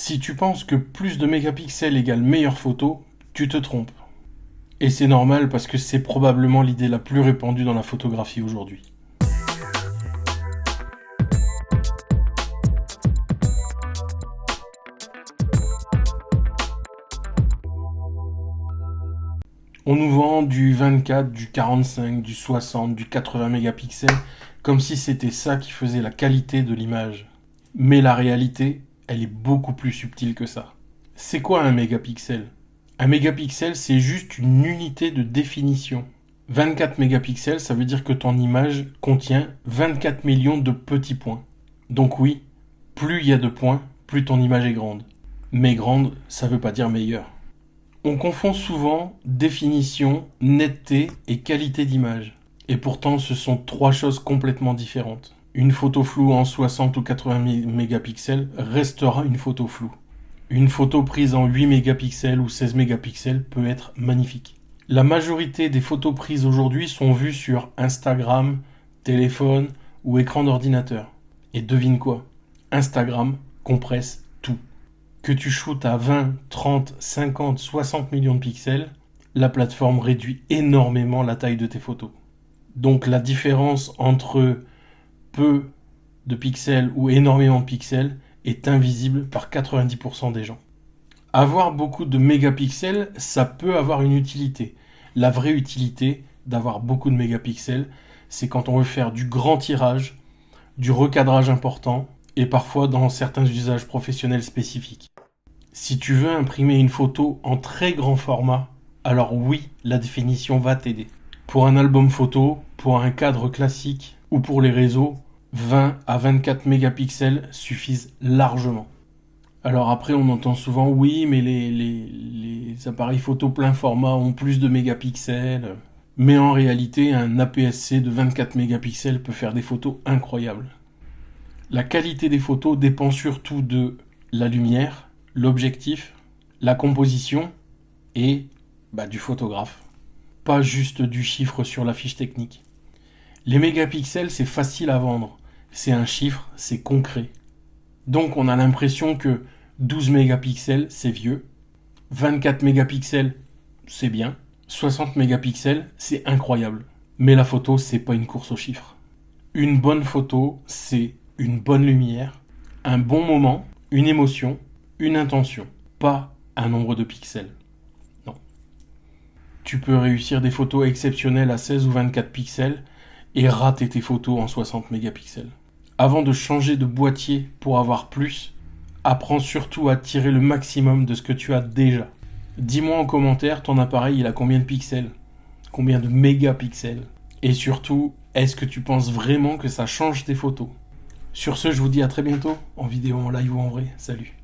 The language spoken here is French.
Si tu penses que plus de mégapixels égale meilleure photo, tu te trompes. Et c'est normal parce que c'est probablement l'idée la plus répandue dans la photographie aujourd'hui. On nous vend du 24, du 45, du 60, du 80 mégapixels, comme si c'était ça qui faisait la qualité de l'image. Mais la réalité, elle est beaucoup plus subtile que ça. C'est quoi un mégapixel ? Un mégapixel, c'est juste une unité de définition. 24 mégapixels, ça veut dire que ton image contient 24 millions de petits points. Donc oui, plus il y a de points, plus ton image est grande. Mais grande, ça veut pas dire meilleure. On confond souvent définition, netteté et qualité d'image. Et pourtant, ce sont trois choses complètement différentes. Une photo floue en 60 ou 80 mégapixels restera une photo floue. Une photo prise en 8 mégapixels ou 16 mégapixels peut être magnifique. La majorité des photos prises aujourd'hui sont vues sur Instagram, téléphone ou écran d'ordinateur. Et devine quoi ? Instagram compresse tout. Que tu shootes à 20, 30, 50, 60 millions de pixels, la plateforme réduit énormément la taille de tes photos. Donc la différence entre peu de pixels ou énormément de pixels est invisible par 90% des gens. Avoir beaucoup de mégapixels, ça peut avoir une utilité. La vraie utilité d'avoir beaucoup de mégapixels, c'est quand on veut faire du grand tirage, du recadrage important, et parfois dans certains usages professionnels spécifiques. Si tu veux imprimer une photo en très grand format, alors oui, la définition va t'aider. Pour un album photo, pour un cadre classique ou pour les réseaux, 20 à 24 mégapixels suffisent largement. Alors après, on entend souvent oui, mais les appareils photo plein format ont plus de mégapixels. Mais en réalité, un APS-C de 24 mégapixels peut faire des photos incroyables. La qualité des photos dépend surtout de la lumière, l'objectif, la composition et du photographe. Pas juste du chiffre sur la fiche technique. Les mégapixels, c'est facile à vendre. C'est un chiffre, c'est concret. Donc on a l'impression que 12 mégapixels, c'est vieux. 24 mégapixels, c'est bien. 60 mégapixels, c'est incroyable. Mais la photo, c'est pas une course aux chiffres. Une bonne photo, c'est une bonne lumière, un bon moment, une émotion, une intention, pas un nombre de pixels. Non. Tu peux réussir des photos exceptionnelles à 16 ou 24 pixels et rater tes photos en 60 mégapixels. Avant de changer de boîtier pour avoir plus, apprends surtout à tirer le maximum de ce que tu as déjà. Dis-moi en commentaire, ton appareil il a combien de pixels ? Combien de mégapixels ? Et surtout, est-ce que tu penses vraiment que ça change tes photos ? Sur ce, je vous dis à très bientôt, en vidéo, en live ou en vrai. Salut.